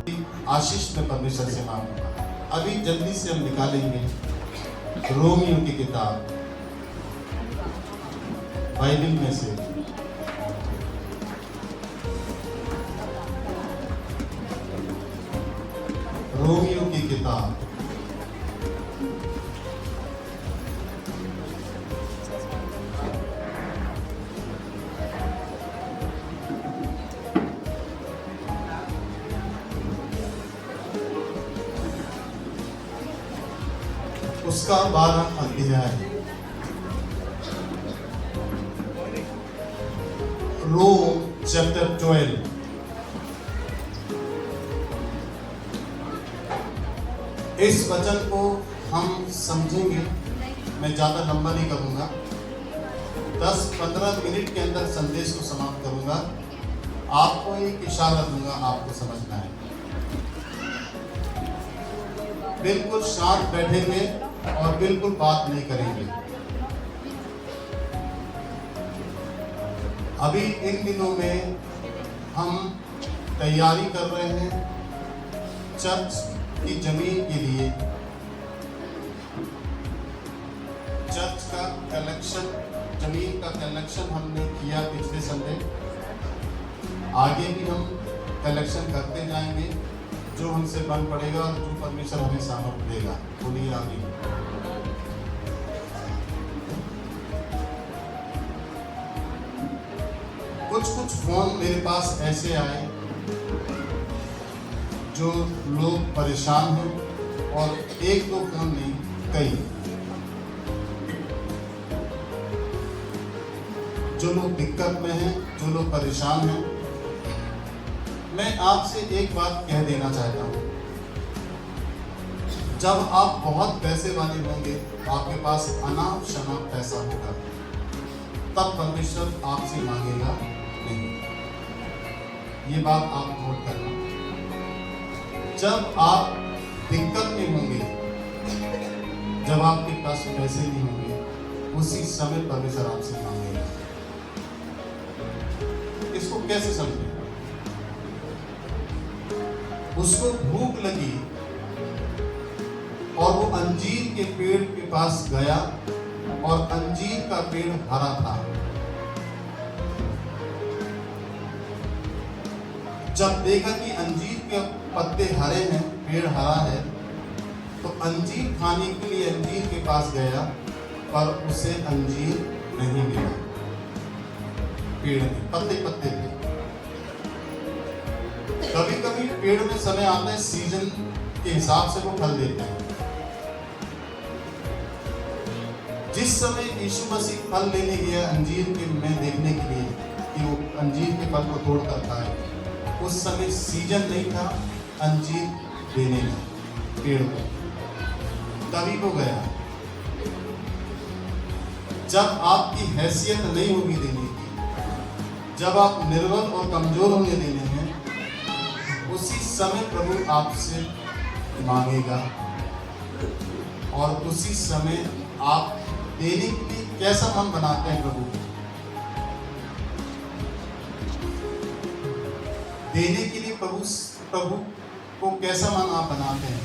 आशीष में परमेश्वर से मांगूंगा। अभी जल्दी से हम निकालेंगे रोमियो की किताब बाइबल में से। रोमियो की किताब उसका 12 अध्याय। रोम चैप्टर 12। इस वचन को हम समझेंगे। मैं ज्यादा लंबा नहीं करूंगा, 10-15 मिनट के अंदर संदेश को समाप्त करूंगा। आपको एक इशारा दूंगा, आपको समझना है। बिल्कुल शांत बैठेंगे और बिल्कुल बात नहीं करेंगे। अभी इन दिनों में हम तैयारी कर रहे हैं चर्च की जमीन के लिए। चर्च का कलेक्शन, जमीन का कलेक्शन हमने किया पिछले संडे। आगे भी हम कलेक्शन करते जाएंगे, जो हमसे बन पड़ेगा और जो परमेश्वर हमें सामर्थ देगा। बोलिए आमीन। कुछ फोन मेरे पास ऐसे आए जो लोग परेशान हैं, और एक दो फोन नहीं, कई, जो लोग दिक्कत में हैं, जो लोग परेशान हैं। मैं आपसे एक बात कह देना चाहता हूँ, जब आप बहुत पैसे वाले होंगे, आपके पास अनाप शनाप पैसा होगा, तब परमेश्वर आपसे मांगेगा नहीं। ये बात आप नोट करना। जब आप दिक्कत में होंगे, जब आपके पास पैसे नहीं होंगे, उसी समय परमेश्वर आपसे मांगेगा। इसको कैसे समझें? उसको भूख लगी और वो अंजीर के पेड़ के पास गया, और अंजीर का पेड़ हरा था। जब देखा कि अंजीर के पत्ते हरे हैं, पेड़ हरा है, तो अंजीर खाने के लिए अंजीर के पास गया, पर उसे अंजीर नहीं मिला। पेड़ में पत्ते पत्ते थे। कभी कभी पेड़ में समय आता है, सीजन के हिसाब से वो फल देते हैं। जिस समय यीशु मसीह फल लेने गया अंजीर के में देखने के लिए कि वो अंजीर के फल को तोड़ कर खाए, उस समय सीजन नहीं था अंजीर देने का पेड़ को, तभी वो गया। जब आपकी हैसियत नहीं होगी देने की, जब आप निर्बल और कमजोर होंगे देने में, उसी समय प्रभु आपसे मांगेगा, और उसी समय आप देने के लिए कैसा मन बनाते हैं प्रभु को। देने के लिए प्रभु को कैसा मन आप बनाते हैं,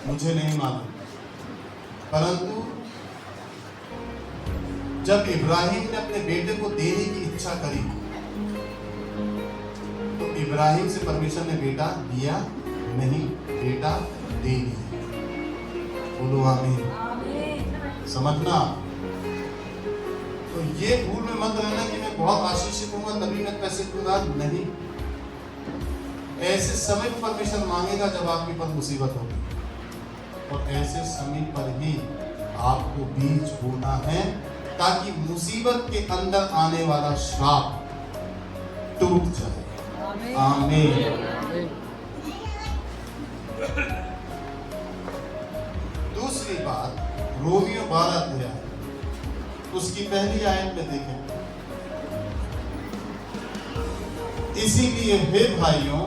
मुझे नहीं मालूम। परंतु जब इब्राहिम ने अपने बेटे को देने की इच्छा करी, तो इब्राहिम से परमेश्वर ने बेटा दिया नहीं, बेटा दे दिया। बोलो आमीन। समझना। तो ये भूल में मत रहना कि मैं बहुत आशीषित हूँ तभी मैं पैसे दूंगा, नहीं। ऐसे समय पर परमेश्वर मांगेगा जब आपके पर मुसीबत होगी, और ऐसे समय पर ही आपको बीज बोना है, ताकि मुसीबत के अंदर आने वाला श्राप टूट जाए। आमीन। दूसरी बात, रोमियो 12 अध्याय, उसकी पहली आयत में देखें। इसीलिए हे भाइयों,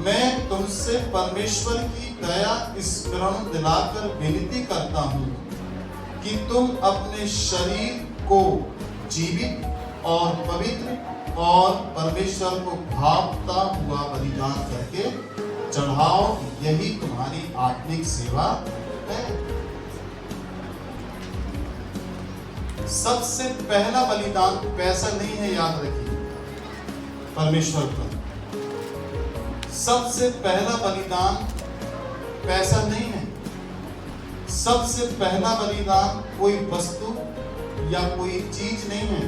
मैं तुमसे परमेश्वर की दया स्मरण दिलाकर विनती करता हूं कि तुम अपने शरीर को जीवित और पवित्र और परमेश्वर को भावता हुआ बलिदान करके चढ़ाओ, यही तुम्हारी आत्मिक सेवा है। सबसे पहला बलिदान पैसा नहीं है, याद रखिए, परमेश्वर पर सबसे पहला बलिदान पैसा नहीं है। सबसे पहला बलिदान कोई वस्तु या कोई चीज नहीं है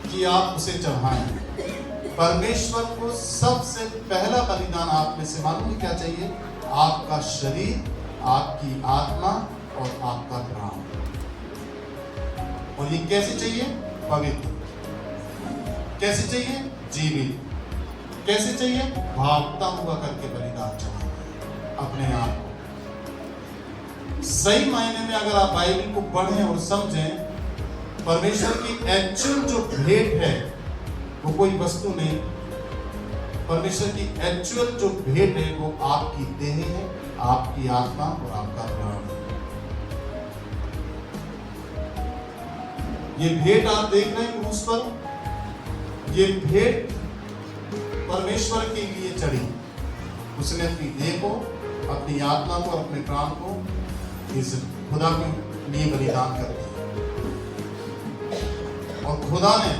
कि आप उसे चढ़ाएं। परमेश्वर को सबसे पहला बलिदान आप में से मालूम है क्या चाहिए? आपका शरीर, आपकी आत्मा और आपका प्राण। और ये कैसे चाहिए? पवित्र। कैसे चाहिए? जीवित। कैसे चाहिए? भागता हुआ करके बलिदान चढ़ाना अपने आप को। सही मायने में अगर आप बाइबल को पढ़ें और समझें, परमेश्वर की एक्चुअल जो भेंट है वो कोई वस्तु नहीं। परमेश्वर की एक्चुअल जो भेंट है वो आपकी देह है, आपकी आत्मा और आपका प्राण है। ये भेंट आप देख रहे हैं क्रूस पर, ये भेंट परमेश्वर के लिए चढ़ी। उसने अपनी देह को, अपनी आत्मा को, अपने प्राण को इस खुदा के लिए बलिदान कर दिया। और खुदा ने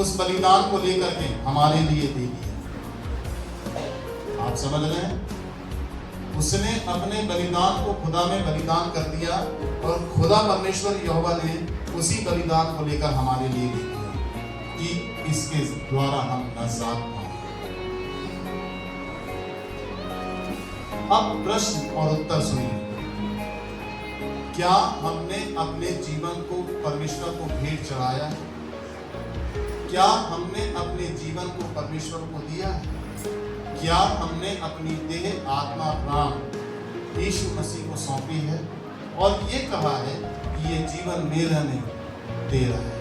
उस बलिदान को लेकर के हमारे लिए दे दिया। आप समझ रहे हैं? उसने अपने बलिदान को खुदा में बलिदान कर दिया और खुदा परमेश्वर यहोवा ने उसी बलिदान को लेकर हमारे लिए दे दिया कि इसके द्वारा हम नजात पाएं। अब प्रश्न और उत्तर सुनिए। क्या हमने अपने जीवन को परमेश्वर को भेंट चढ़ाया है? क्या हमने अपने जीवन को परमेश्वर को दिया है? क्या हमने अपनी देह, आत्मा, प्राण यीशु मसीह को सौंपी है और ये कहा है कि ये जीवन मेरा नहीं, तेरा है?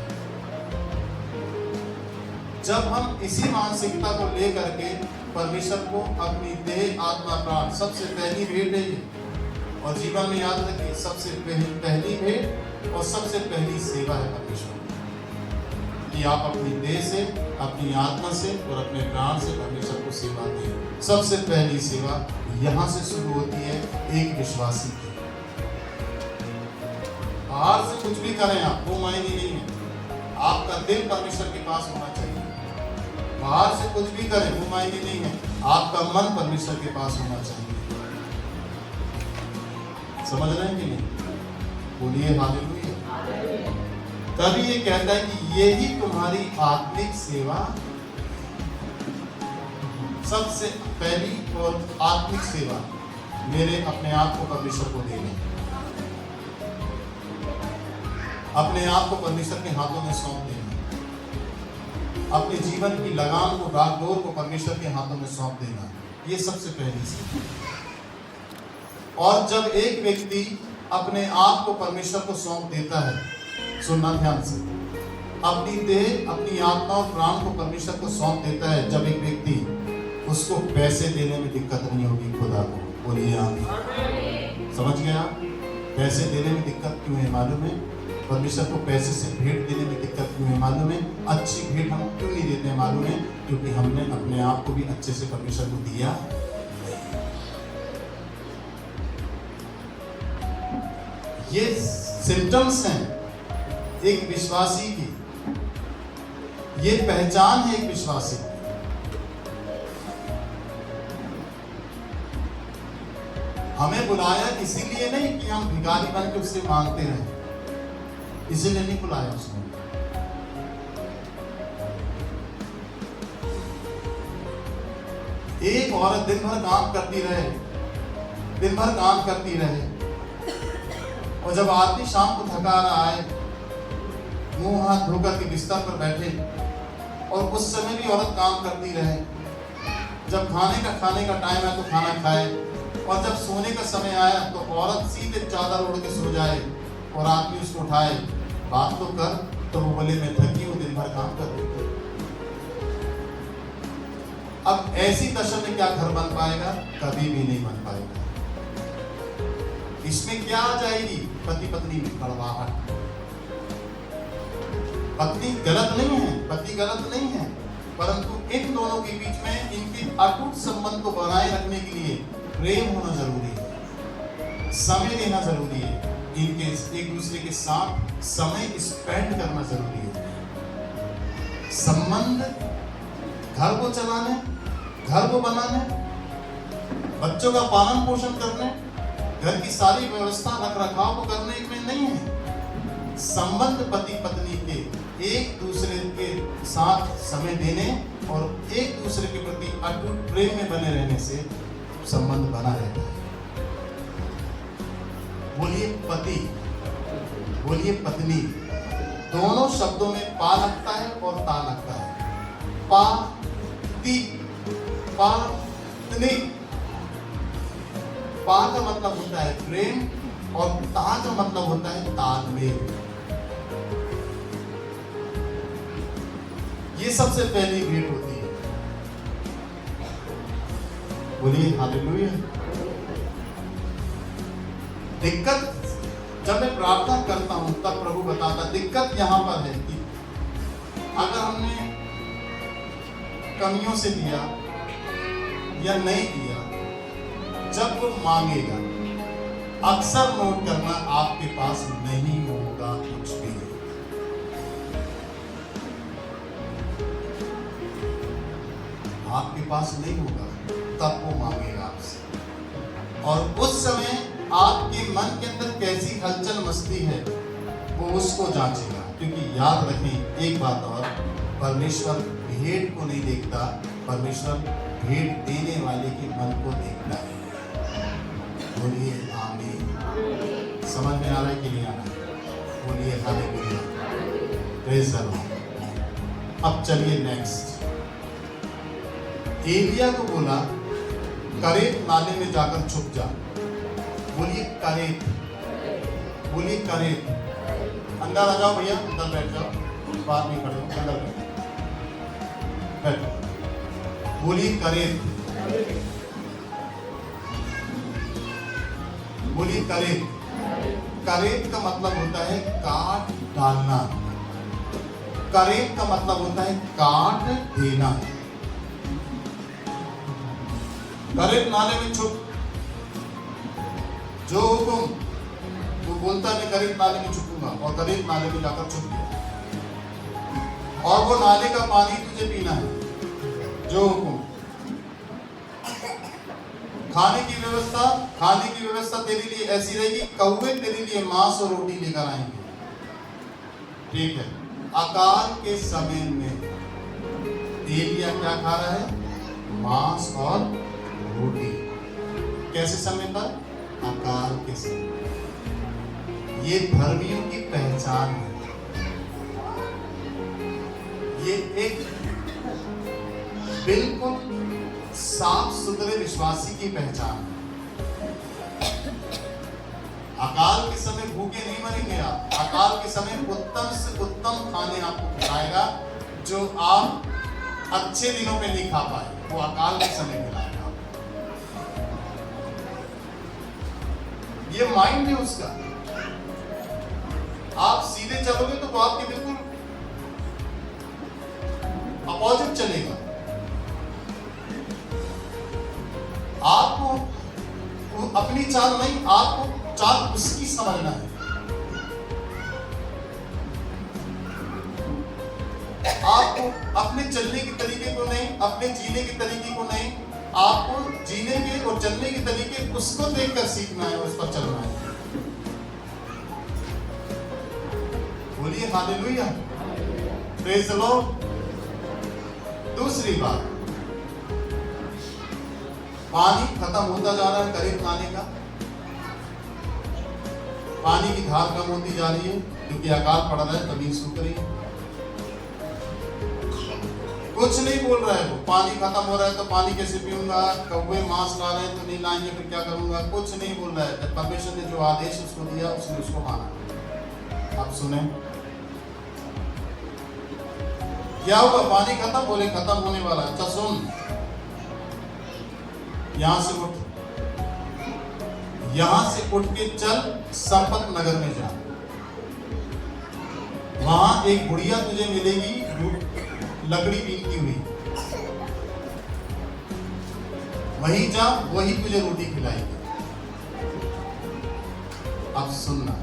जब हम इसी मानसिकता को लेकर के परमेश्वर को अपनी देह, आत्मा, प्राण, सबसे पहली भेंट है ये, और जीवन में याद रखिए सबसे पहली भेंट और सबसे पहली सेवा है परमेश्वर कि आप अपनी देह से, अपनी आत्मा से और अपने प्राण से परमेश्वर को सेवा दें। सबसे पहली सेवा यहां से शुरू होती है एक विश्वासी की। बाहर से कुछ भी करें आप, वो मायने नहीं है। आपका दिल परमेश्वर के पास होना चाहिए। बाहर से कुछ भी करें वो मायने नहीं है। आपका मन परमेश्वर के पास होना चाहिए। समझ रहे हैं कि नहीं? बोलिए हालेलुया। तभी ये कहता है कि यही तुम्हारी आत्मिक सेवा, सबसे पहली और आत्मिक सेवा मेरे अपने आप को परमेश्वर को देना, अपने आप को परमेश्वर के हाथों में सौंप देना, अपने जीवन की लगाम को, बागडोर को परमेश्वर के हाथों में सौंप देना, ये सबसे पहली सेवा। और जब एक व्यक्ति अपने आप को परमेश्वर को सौंप देता है, सुनना ध्यान से, अपनी देह, अपनी आत्मा और प्राण को परमेश्वर को सौंप देता है, जब एक व्यक्ति, उसको पैसे देने में दिक्कत नहीं होगी खुदा को। बोलिए आमीन। समझ गया? पैसे देने में दिक्कत क्यों है मालूम है? परमेश्वर को पैसे से भेंट देने में दिक्कत क्यों है मालूम है? अच्छी भेंट हम क्यों नहीं देते मालूम है? क्योंकि हमने अपने आप को भी अच्छे से परमेश्वर को दिया। ये सिम्टम्स हैं एक विश्वासी की, ये पहचान है एक विश्वासी की। हमें बुलाया इसीलिए नहीं कि हम भिखारी बन के उससे मांगते रहें, इसीलिए नहीं बुलाया उसने। एक औरत दिन भर काम करती रहे, दिन भर काम करती रहे, और जब आदमी शाम को थका रहा है, मुंह हाथ धोकर के बिस्तर पर बैठे, और उस समय भी औरत काम करती रहे। जब खाने का टाइम है तो खाना खाए, और जब सोने का समय आया तो औरत सीधे चादर ओढ़ के सो जाए और आदमी उसको उठाए, बात तो कर, तो वो बोले मैं थकी हूँ, दिन भर काम कर रही हूँ। अब ऐसी दशा में क्या घर बन पाएगा? कभी भी नहीं बन पाएगा। इसमें क्या आ जाएगी? पति पत्नी में कड़वाहट। पत्नी गलत नहीं है, पति गलत नहीं है, परंतु इन दोनों के बीच में इनके अटूट संबंध को बनाए रखने के लिए प्रेम होना जरूरी है, समय देना जरूरी है, इनके एक दूसरे के साथ समय स्पेंड करना जरूरी है। संबंध घर को चलाने, घर को बनाने, बच्चों का पालन पोषण करने, घर की सारी व्यवस्था रख रखाव को करने में नहीं है। संबंध पति पत्नी के एक दूसरे के साथ समय देने और एक दूसरे के प्रति अटूट प्रेम में बने रहने से संबंध बना रहता है। बोलिए पति, बोलिए पत्नी, दोनों शब्दों में पा लगता है और ता लगता है। पा ती पत्नी। पा का मतलब होता है प्रेम और ता का मतलब होता है तालमेल। ये सबसे पहली भेंट होती है। बोलिए हालेलुया। दिक्कत जब मैं प्रार्थना करता हूं तब प्रभु बताता, दिक्कत यहां पर है कि अगर हमने कमियों से दिया या नहीं दिया, जब वो मांगेगा अक्सर नोट करना आपके पास नहीं होगा कुछ भी। आपके पास नहीं होगा तब वो मांगेगा आपसे, और उस समय आपके मन के अंदर कैसी हलचल मचती है वो उसको जांचेगा। क्योंकि याद रखें एक बात और, परमेश्वर भेंट को नहीं देखता, परमेश्वर भेंट देने वाले के मन को देखता है। बोलिए आमीन। समझ में आ रहा है कि नहीं आ रहा है? बोलिए हालेलुया, प्रेज़ द लॉर्ड। अब चलिए नेक्स्ट। एलिया को बोला करेत नाले में जाकर छुप जा। बोलिए करेत, बोलिए करेत। अंदर आ जाओ भैया, अंदर बैठ जाओ, बाहर नहीं खड़े हो, अंदर बैठो। बोलिए करेत, बोलिए करेत। करेत का मतलब होता है काट डालना। करेत का मतलब होता है काट देना। करेत नाले में छुप, जो हुकुम वो बोलता मैं करेत नाले में छुपूंगा, और करेत नाले में जाकर छुप गया। और वो नाले का पानी तुझे पीना है, जो हुकुम। खाने की व्यवस्था तेरे लिए ऐसी रहेगी, कौवे तेरे लिए मांस और रोटी लेकर आएंगे। ठीक है। अकाल के समय में एलिया क्या खा रहा है? मांस और रोटी। कैसे समय पर? अकाल के समय। ये धर्मियों की पहचान है। ये एक बिल्कुल साफ सुथरे विश्वासी की पहचान है। अकाल के समय भूखे नहीं मरेंगे आप। अकाल के समय उत्तम से उत्तम खाने आपको खिलाएगा, जो आप अच्छे दिनों में नहीं खा पाए, वो अकाल के समय खिलाएगा। ये माइंड है उसका। आप सीधे चलोगे तो वो आपके बिल्कुल अपोजिट चलेगा। आपको अपनी चाल नहीं, आपको चाल उसकी समझना है। आपको अपने चलने के तरीके को नहीं, अपने जीने के तरीके को नहीं, आपको जीने के और चलने के तरीके उसको देखकर सीखना है, उस पर चलना है। बोलिए हालेलुया, प्रेज़ द लॉर्ड। दूसरी बात, पानी खत्म होता जा रहा है करेत नाले का। पानी की धार कम होती जा रही है क्योंकि अकाल पड़ रहा है, जमीन सूख रही है। कुछ नहीं बोल रहा है वो, पानी खत्म हो रहा है तो पानी कैसे पीऊंगा, कौवे मांस ला रहे हैं तो नहीं लाएंगे फिर क्या करूंगा, कुछ नहीं बोल रहा है। परमेश्वर ने जो आदेश उसको दिया उसने उसको माना। अब सुने क्या होगा? पानी खत्म, बोले खत्म होने वाला है। अच्छा सुन, यहां से उठ, यहां से उठ के चल संपत नगर में जा। वहां एक बुढ़िया तुझे मिलेगी, लकड़ी बीनती हुई। वहीं जा, वही तुझे रोटी खिलाएगी। अब सुनना,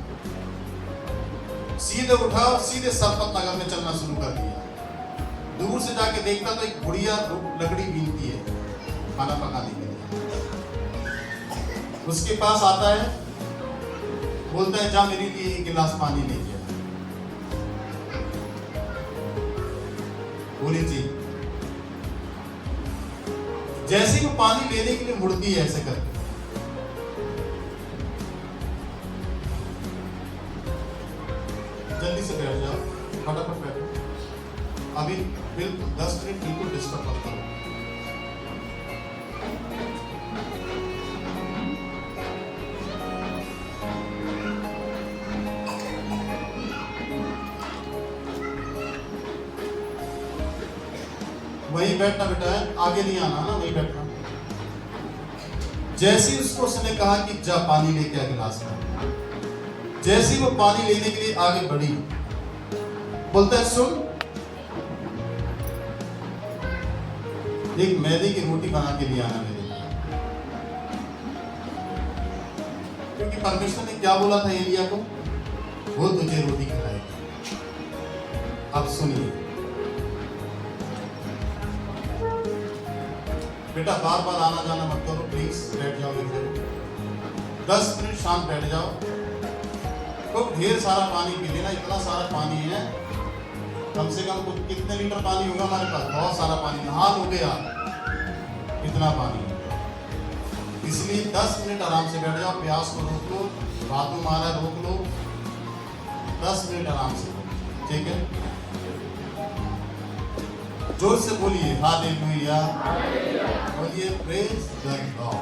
सीधे उठा और सीधे सरपत नगर में चलना शुरू कर दिया। दूर से जाके देखता तो एक बुढ़िया लकड़ी बीनती है खाना पकाने के लिए। उसके पास आता है, बोलता है जा मेरे लिए एक गिलास पानी लेके आ। बोली जी। जैसे वो पानी लेने के लिए मुड़ती है ऐसे करके, जल्दी से बैठ जाओ, फटाफट बैठो, अभी बिल्कुल 10 मिनट बिल्कुल डिस्टर्ब मत करो। वही बैठना बेटा है, आगे नहीं आना ना, वही बैठना। जैसे ही उसने कहा कि जा पानी लेके आ गिलास में, जैसे ही वो पानी लेने के लिए आगे बढ़ी, बोलता है सुन, एक मैदे की रोटी बना के लिए आना मेरे लिए। क्योंकि परमेश्वर ने क्या बोला था एलिया को, वो तुझे रोटी खिलाएगा। अब सुनिए बेटा, बार बार आना जाना मत करो, प्लीज बैठ जाओ एक जगह, 10 मिनट शांत बैठ जाओ। खूब ढेर सारा पानी पी लेना, इतना सारा पानी है, कम से कम कुछ कितने लीटर पानी होगा हमारे पास, बहुत सारा पानी, नहा लोगे आप, इतना पानी। इसलिए 10 मिनट आराम से बैठ जाओ, प्यास को रोक लो, बाथरूम आ रहा है रोक लो, 10 मिनट आराम से, ठीक है। जोर से बोलिए हालेलुया, बोलिए प्रेज द गॉड।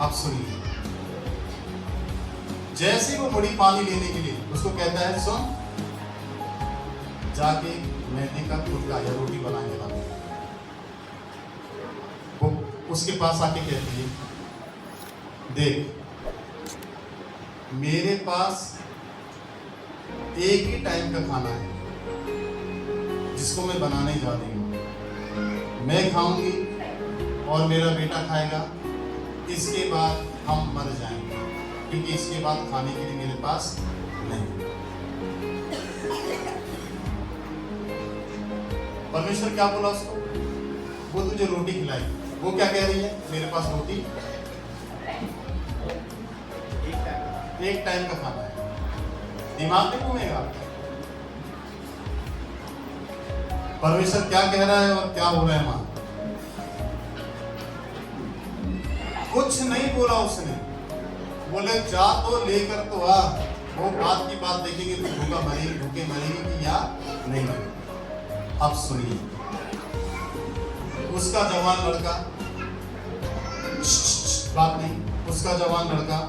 अब सुनिए, जैसे वो मुड़ी पानी लेने के लिए, उसको कहता है सुन, जाके मैदे का फुलका या रोटी बनाने वाला, वो उसके पास आके कहती है देख, मेरे पास एक ही टाइम का खाना है जिसको मैं बनाने जा रही हूँ, मैं खाऊंगी और मेरा बेटा खाएगा, इसके बाद हम मर जाएंगे, क्योंकि इसके बाद खाने के लिए मेरे पास नहीं। परमेश्वर क्या बोला उसको, वो तुझे रोटी खिलाई। वो क्या कह रही है, मेरे पास रोटी एक टाइम का खाना है, दिमाग नहीं घूमेगा। परमेश्वर क्या कह रहा है और क्या हो रहा है मां, कुछ नहीं बोला उसने, बोले जा तो लेकर तो आ, वो बात की बात देखेंगे तो भूखा मरेगी, भूखे मरेगी कि या नहीं मरेगी। अब सुनिए, उसका जवान लड़का, बात नहीं, उसका जवान लड़का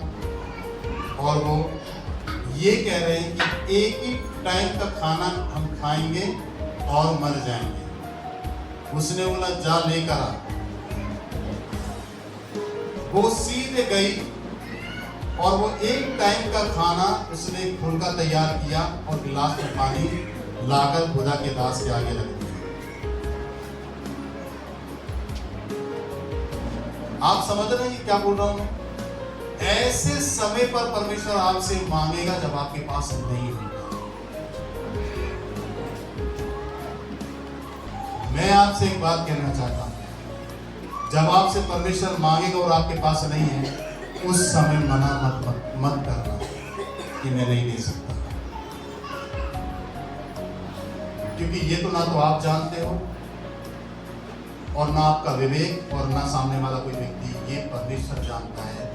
और वो ये कह रहे हैं कि एक ही टाइम का खाना हम खाएंगे और मर जाएंगे। उसने बोला जा लेकर आ। वो सीधे गई और वो एक टाइम का खाना उसने फुलका तैयार किया और गिलास में पानी लाकर खुदा के दास के आगे रख दिया। आप समझ रहे हैं क्या बोल रहा हूं? ऐसे समय पर परमेश्वर आपसे मांगेगा जब आपके पास नहीं होगा। मैं आपसे एक बात कहना चाहता हूं, जब आपसे परमेश्वर मांगेगा और आपके पास नहीं है, उस समय मना मत करना कि मैं नहीं दे सकता, क्योंकि ये तो ना तो आप जानते हो और ना आपका विवेक और ना सामने वाला कोई व्यक्ति, ये परमेश्वर जानता है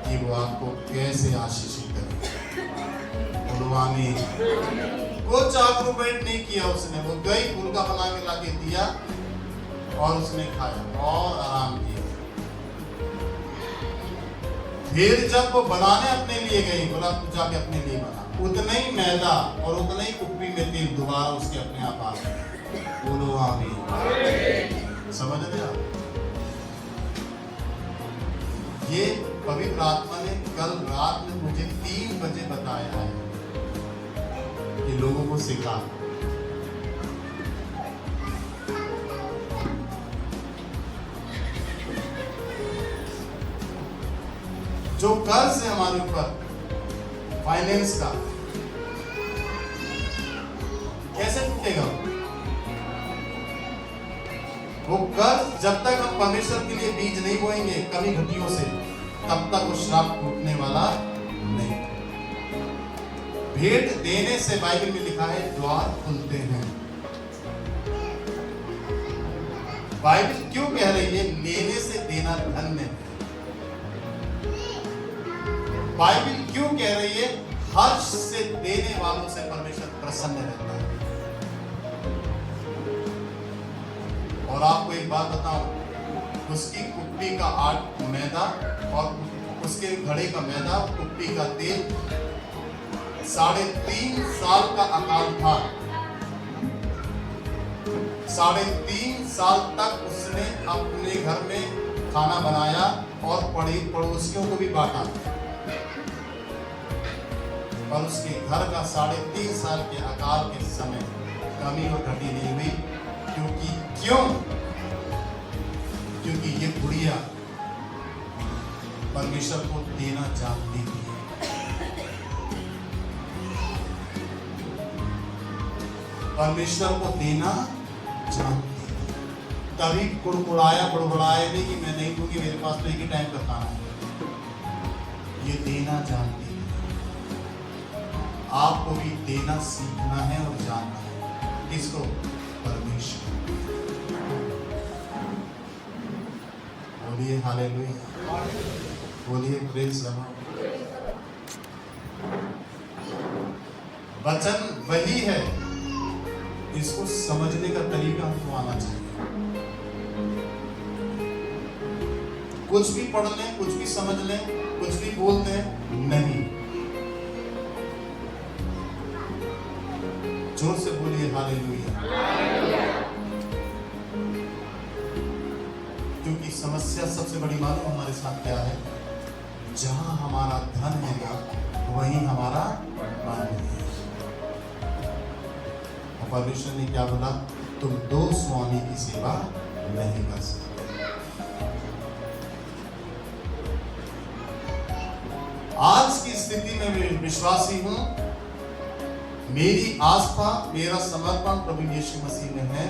कि वो आपको कैसे आशीषित करे। बोलो आमीन। कुछ आर्गुमेंट नहीं किया उसने, वो गई फुलका बना के लाके दिया और उसने खाया और आराम किया। फिर जब वो बनाने अपने लिए गई, बोला तू जाके अपने लिए बना, उतना ही मैदा और उतना ही कुप्पी में तेल दोबारा उसके अपने आप आ गया। बोलो आमीन। समझ रहे आप? ये पवित्र आत्मा ने कल रात में मुझे 3 बजे बताया है कि लोगों को सिखा। जो कर्ज है हमारे ऊपर फाइनेंस का, कैसे टूटेगा? वो कर्ज जब तक हम परमेश्वर के लिए बीज नहीं बोएंगे कमी घटियों से, तब तक वो श्राप टूटने वाला नहीं। भेंट देने से बाइबल में लिखा है द्वार खुलते हैं। बाइबल क्यों कह रही है लेने से देना धन्य है? बाइबल क्यों कह रही है हर्ष से देने वालों से परमेश्वर प्रसन्न रहता है? और आपको एक बात बताऊं, उसकी कुप्पी का आट मैदा और उसके घड़े का मैदा, कुप्पी का तेल 3.5 साल का अकाल था। 3.5 साल तक उसने अपने घर में खाना बनाया और पड़ोसियों को भी बांटा, पर उसके घर का 3.5 साल के अकाल के समय कमी और घटी नहीं हुई। क्योंकि ये बुढ़िया परमेश्वर को देना जानती थी। परमेश्वर को देना जानती थी, तभी बुड़बुड़ाया नहीं कि मैं नहीं दूंगी, मेरे पास तो एक ही टाइम का खाना है। ये देना जानती थी। आपको भी देना सीखना है और जानना है। किसको? परमेश्वर। बोलिए हालेलुया, बोलिए प्रेज द लॉर्ड। वचन वही है, इसको समझने का तरीका हमको आना चाहिए। कुछ भी पढ़ लें, कुछ भी समझ लें, कुछ भी बोल दें, नहीं। जोर से बोलिए हालेलुया। क्योंकि समस्या सबसे बड़ी मालूम हमारे साथ क्या है? जहां हमारा धन है ना, वहीं हमारा मन है। और परमेश्वर ने क्या बोला? तुम 2 स्वामी की सेवा नहीं कर सकते। आज की स्थिति में मैं विश्वासी हूं, मेरी आस्था, मेरा समर्पण प्रभु यीशु मसीह में है।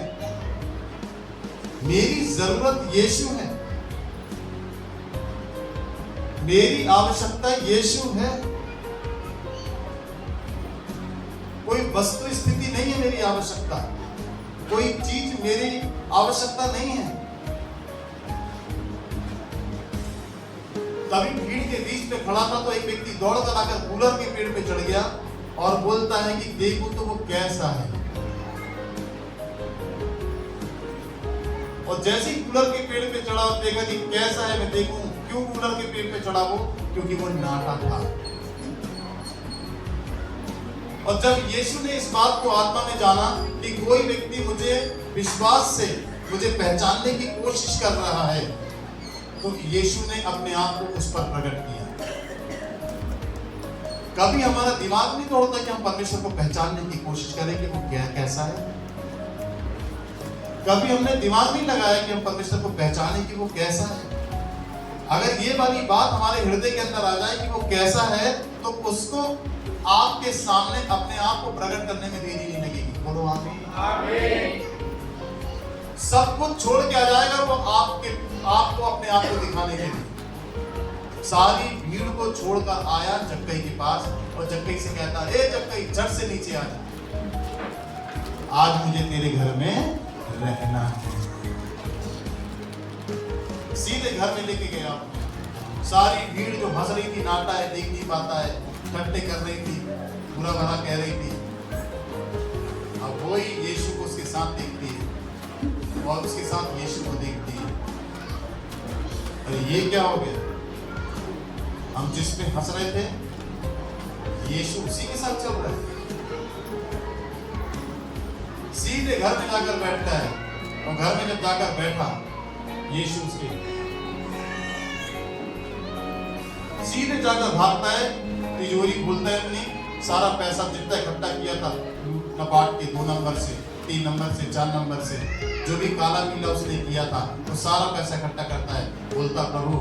मेरी जरूरत यीशु है, मेरी आवश्यकता यीशु है। कोई वस्तु स्थिति नहीं है मेरी आवश्यकता, कोई चीज मेरी आवश्यकता नहीं है। तभी भीड़ के बीच में खड़ा था तो एक व्यक्ति दौड़ कर आकर कूलर के पेड़ पे चढ़ गया और बोलता है कि देखो तो वो कैसा है। और जैसे ही कूलर के पेड़ पे चढ़ा देखा कि कैसा है, मैं देखूं। क्यों कूलर के पेड़ पे चढ़ा वो? क्योंकि वो नाटा था। और जब यीशु ने इस बात को आत्मा में जाना कि कोई व्यक्ति मुझे विश्वास से मुझे पहचानने की कोशिश कर रहा है, तो यीशु ने अपने आप को उस पर प्रकट किया। कभी हमारा दिमाग नहीं दौड़ता कि हम परमेश्वर को पहचानने की कोशिश करें कि वो कैसा है। कभी हमने दिमाग नहीं लगाया कि हम परमेश्वर को पहचाने कि वो कैसा है। अगर ये वाली बात हमारे हृदय के अंदर आ जाए कि वो कैसा है, तो उसको आपके सामने अपने आप को प्रकट करने में देरी नहीं लगेगी। बोलो आमीन। सब कुछ छोड़ के आ जाएगा वो आपको अपने आप को दिखाने के लिए। सारी भीड़ को छोड़कर आया जक्कई के पास और जक्कई से कहता, ए जक्कई, झट से नीचे आ जा, आज मुझे तेरे घर में रहना है। सीधे घर में लेके गया। सारी भीड़ जो हंस रही थी, नाटा है, देख नहीं पाता है, ठट्टे कर रही थी, बुरा भला कह रही थी, अब वही यीशु को उसके साथ देखती है और उसके साथ यीशु को देखती है। अरे ये क्या हो गया? हम जिस पे हंस रहे थे, यीशु उसी के साथ चल रहा है। सीधे घर में जाकर बैठता है और घर में जब जाकर बैठा, यीशु उसके सीधे जाकर भागता है, तिजोरी खोलता है अपनी, सारा पैसा जितना इकट्ठा किया था कपाट के 2 नंबर से, 3 नंबर से, 4 नंबर से, जो भी काला पीला उसने किया था, वो सारा पैसा इकट्ठा करता है। बोलता, प्रभु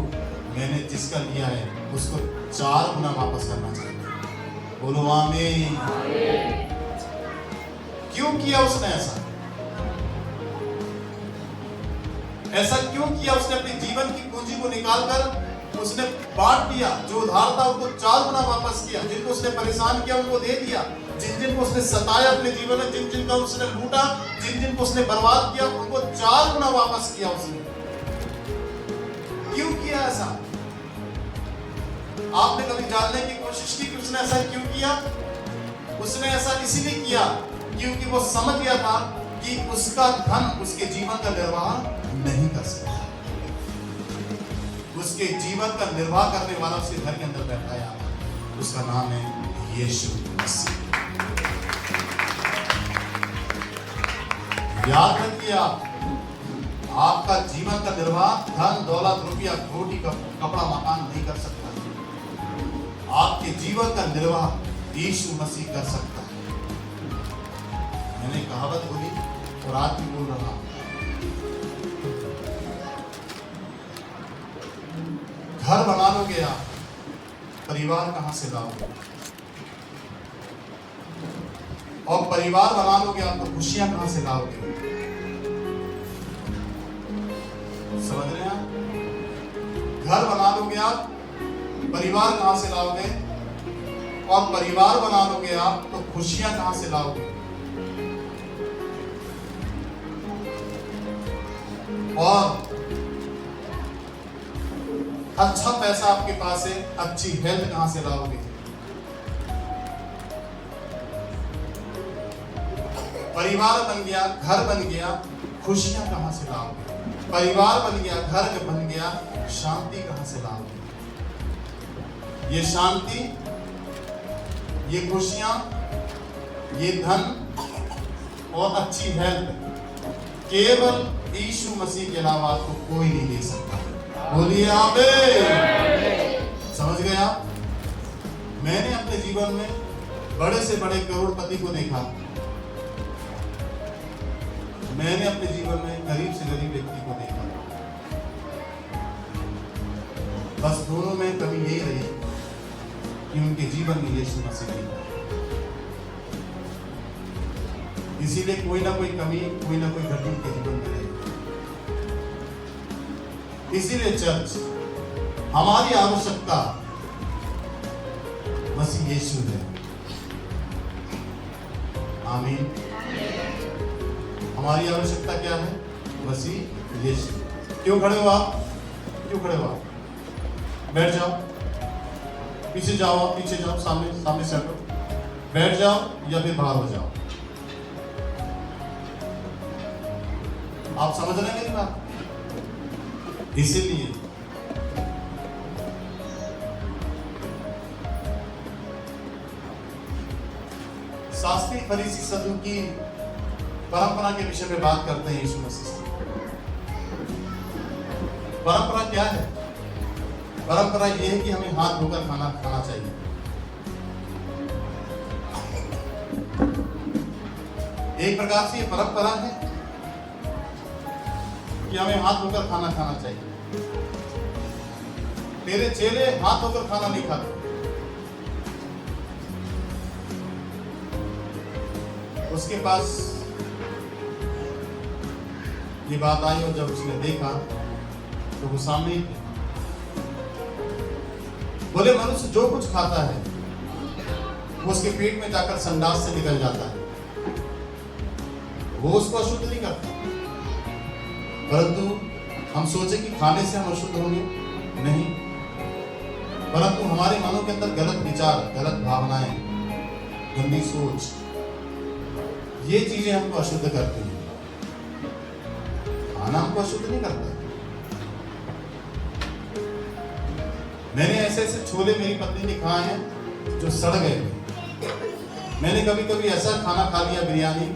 मैंने जिसका लिया है उसको 4 गुना वापस करना चाहिए। बोलो आमीन। क्यों किया उसने ऐसा? ऐसा क्यों किया? उसने अपने जीवन की पूंजी को निकालकर उसने बांट दिया। जो उधार था उसको 4 गुना वापस किया। जिनको उसने परेशान किया उनको दे दिया। जिन को उसने सताया अपने जीवन में, जिन का उसने लूटा, जिन को उसने बर्बाद किया, उनको 4 गुना वापस किया उसने। क्यों किया ऐसा? आपने कभी जानने की कोशिश की कि उसने ऐसा क्यों किया? उसने ऐसा इसीलिए किया क्योंकि वो समझ गया था कि उसका धन उसके जीवन का निर्वाह नहीं कर सकता। उसके जीवन का निर्वाह करने वाला उसके घर के अंदर बैठा है, उसका नाम है यीशु मसीह। याद रखिए, आपका जीवन का निर्वाह धन दौलत रुपया रोटी कपड़ा मकान नहीं कर सकता। आपके जीवन का निर्वाह यीशु मसीह कर सकता है। मैंने कहावत बोली और आज भी बोल रहा हूं, घर बना लोगे आप, परिवार कहां से लाओगे? और परिवार बना लोगे आप तो खुशियां कहां से लाओगे? समझ रहे हैं आप? घर बना लोगे आप, परिवार कहां से लाओगे? और परिवार बना लोगे आप तो खुशियां कहां से लाओगे? और अच्छा पैसा आपके पास है, अच्छी हेल्थ कहां से लाओगे? परिवार बन गया, घर बन गया, खुशियां कहां से लाओगे? परिवार बन गया, घर बन गया, शांति कहां से लाओगे? ये शांति, ये खुशियां, ये धन और अच्छी हेल्थ केवल यीशु मसीह के अलावा आपको कोई नहीं दे सकता। बोलिए आमीन। समझ गए आप? मैंने अपने जीवन में बड़े से बड़े करोड़पति को देखा, मैंने अपने जीवन में गरीब से गरीब व्यक्ति को देखा। बस दोनों में कमी यही रही कि उनके जीवन में यीशु मसीह नहीं था। इसीलिए कोई ना कोई कमी, कोई ना कोई घटी उनके जीवन में रही। इसीलिए चर्च, हमारी आवश्यकता मसीह यीशु है। आमीन। हमारी आवश्यकता क्या है? मसीह यीशु। क्यों खड़े हो आप? क्यों खड़े हो आप? बैठ जाओ, पीछे जाओ, पीछे जाओ, सामने से हटो, बैठ जाओ या फिर बाहर हो जाओ। आप समझ रहे हैं मेरी बात? इसीलिए शास्त्री फरीसी सदूकी परंपरा के विषय में बात करते हैं यीशु मसीह से। परंपरा क्या है? परंपरा यह है कि हमें हाथ धोकर खाना खाना चाहिए। एक प्रकार से ये परंपरा है कि हमें हाथ धोकर खाना खाना चाहिए। मेरे चेले हाथ धोकर खाना नहीं खाते। उसके पास ये बात आई और जब उसने देखा तो वो सामने ही थे। बोले मनुष्य जो कुछ खाता है वो उसके पेट में जाकर संडास से निकल जाता है, वो उसको अशुद्ध नहीं करता। परंतु हम सोचे कि खाने से हम अशुद्ध होंगे, नहीं, परंतु हमारे मनों के अंदर गलत विचार, गलत भावनाएं, गंदी सोच, ये चीजें हमको अशुद्ध करती हैं। खाना हमको अशुद्ध नहीं करता। मैंने ऐसे ऐसे छोले मेरी पत्नी ने खाए हैं जो सड़ गए थे। मैंने कभी कभी ऐसा खाना खा लिया, बिरयानी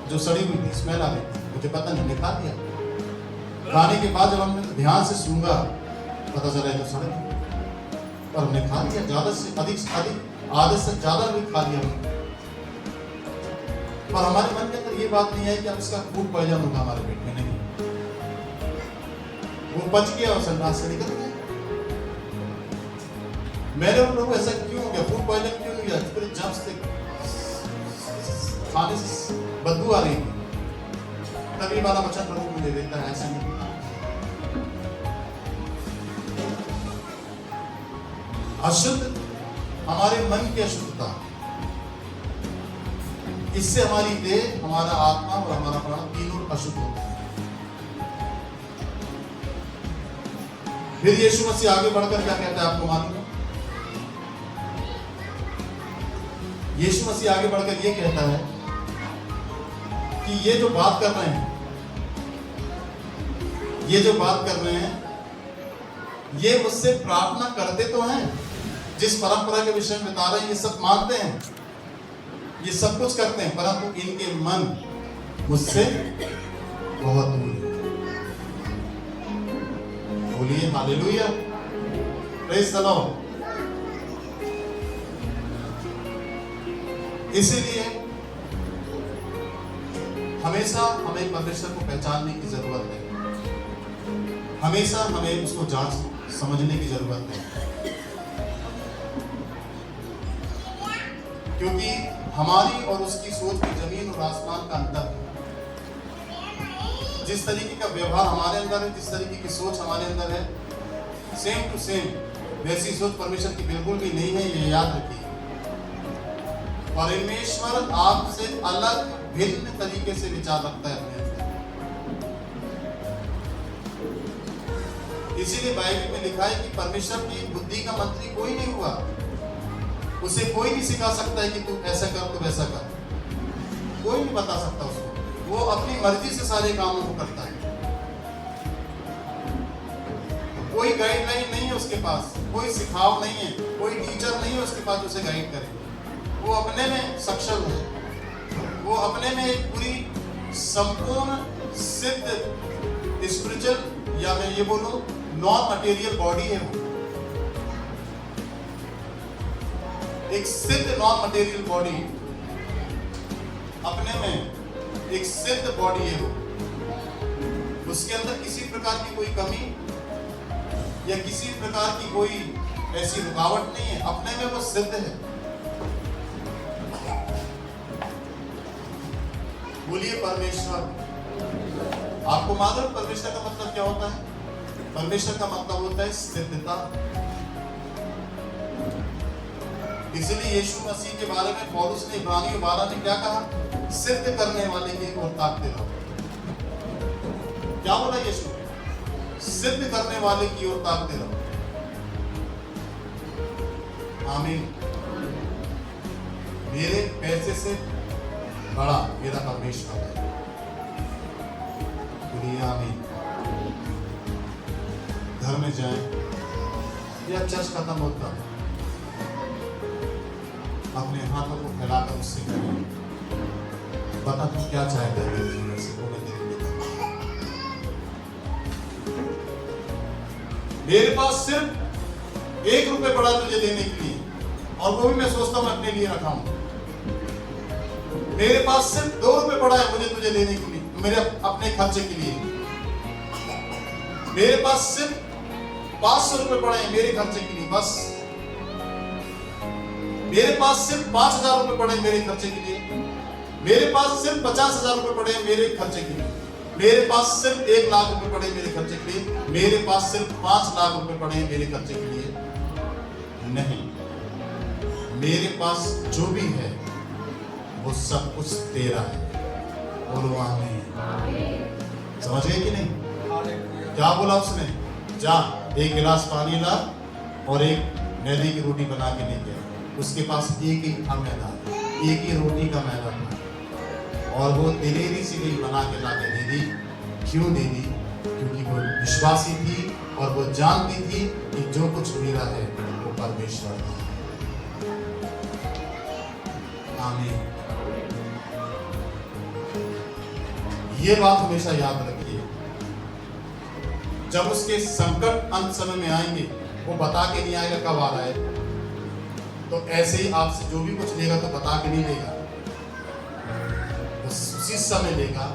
जो सड़ी हुई थी, स्मेल आ रही थी, मुझे पता नहीं, हमने खा लिया। खाने के बाद जब हमने ध्यान से सूंघा पता चला तो सड़ गई, पर हमने खा लिया। ज्यादा से अधिक आधे से ज्यादा भी खा लिया हमने। पर हमारे मन के अंदर ये बात नहीं है कि अब इसका फूड पॉइजन होगा हमारे पेट में, नहीं, वो पच गया और संडास से निकल गया। मेरे उन लोगों को ऐसा क्यों हो गया, फूड पॉइजन क्यों हो गया, पूरे जम्स थे, खाने से बदबू आ रही थी। तभी वाला वचन प्रभु मुझे देता है, ऐसा नहीं। अशुद्ध हमारे मन की अशुद्धता, इससे हमारी देह, हमारा आत्मा और हमारा प्राण तीनों अशुद्ध होते हैं। फिर यीशु मसीह आगे बढ़कर क्या कहता है आपको मालूम है? यीशु मसीह आगे बढ़कर ये कहता है कि ये जो बात कर रहे हैं, ये जो बात कर रहे हैं, ये मुझसे प्रार्थना करते तो हैं, जिस परंपरा के विषय में बता रहे हैं, ये सब मानते हैं, ये सब कुछ करते हैं, परंतु इनके मन मुझसे बहुत दूर है। बोलिए हालेलुया, प्रेज़ द लॉर्ड। इसीलिए हमेशा हमें परमेश्वर को पहचानने की जरूरत है, हमेशा हमें उसको जांच समझने की जरूरत है, क्योंकि हमारी और उसकी सोच में जमीन और आसमान का अंतर है। जिस तरीके का व्यवहार हमारे अंदर है, जिस तरीके की सोच हमारे अंदर है, सेम टू सेम वैसी सोच परमेश्वर की बिल्कुल भी नहीं है, ये याद रखिए। परमेश्वर आपसे अलग भिन्न तरीके से विचार रखता है अपने अंदर। इसीलिए बाइबल में लिखा है कि परमेश्वर की बुद्धि का मंत्री कोई नहीं हुआ, उसे कोई नहीं सिखा सकता है कि तू ऐसा कर, तू वैसा कर, कोई नहीं बता सकता उसको, वो अपनी मर्जी से सारे कामों को करता है। कोई गाइडलाइन नहीं है उसके पास, कोई सिखाव नहीं है, कोई टीचर नहीं है उसके पास उसे गाइड करे। वो अपने में सक्षम है, वो अपने में एक पूरी संपूर्ण सिद्ध स्पिरिचुअल, या मैं ये बोलूं नॉन मटेरियल बॉडी है। वो एक सिद्ध नॉन मटेरियल बॉडी, अपने में एक सिद्ध बॉडी है वो, उसके अंदर किसी प्रकार की कोई कमी या किसी प्रकार की कोई ऐसी रुकावट नहीं है, अपने में वो सिद्ध है। बोलिए परमेश्वर। आपको मालूम परमेश्वर का मतलब क्या होता है? परमेश्वर का मतलब होता है सिद्धता। इसलिए यीशु मसीह के बारे में पौलुस ने इब्रानियों 12 में क्या कहा? सिद्ध करने वाले की ओर ताकते रहो। क्या बोला यीशु? सिद्ध करने वाले की ओर ताकते रहो। आमीन। मेरे पैसे से बड़ा मेरा परमेश्वर है। बोलिए आमीन। घर में जाएं या चर्च खत्म होता है, अपने हाथों को फैलाकर उससे कहें, बता तू क्या चाहता है मेरे जीवन से, वो मैं तेरे लिए दूंगा। मेरे पास सिर्फ 1 रुपए पड़ा तुझे देने के लिए, और वो भी मैं सोचता हूं अपने लिए रखा हूं। मेरे पास सिर्फ 2 रुपए पड़ा है मुझे तुझे देने के लिए, मेरे अपने खर्चे के लिए। मेरे पास सिर्फ 500 रुपए पड़े हैं मेरे खर्चे के लिए, बस। मेरे पास सिर्फ 5000 रुपए पड़े हैं मेरे खर्चे के लिए। मेरे पास सिर्फ 50,000 रुपए पड़े हैं मेरे खर्चे के लिए। मेरे पास सिर्फ 1 लाख रुपए पड़े हैं मेरे खर्चे के लिए। मेरे पास सिर्फ 5 लाख रुपए पड़े हैं मेरे खर्चे के लिए। नहीं, मेरे पास जो भी है वो सब कुछ तेरा है। बोलो आमीन। समझ गए कि नहीं? क्या बोला उसने? जा 1 गिलास पानी ला और 1 मैदे की रोटी बना के ले गया। उसके पास एक ही था मैदा, एक ही रोटी का मैदा था, और वो दिलेरी से भी बना के ला के दे दी। क्यों दे दी? क्योंकि वो विश्वासी थी और वो जानती थी कि जो कुछ मेरा है वो परमेश्वर है। आमीन। ये बात हमेशा याद रखिए। जब उसके संकट अंत समय में आएंगे, वो बता के नहीं आएगा कब आ रहा है। तो ऐसे ही आपसे जो भी कुछ लेगा तो बता के नहीं लेगा, बस उसी समय लेगा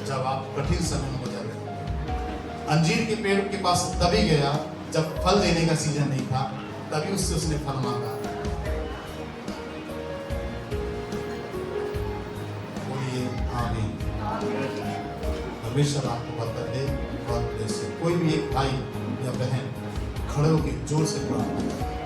जब आप कठिन समय में हो जाते। अंजीर के पेड़ के पास तभी गया जब फल देने का सीजन नहीं था, तभी उससे उसने फल मांगा। बोलिए आमीन। परमेश्वर आपको बरकत दे। God bless you. कोई भी एक भाई या बहन खड़े होकर जोर से प्रार्थना करें।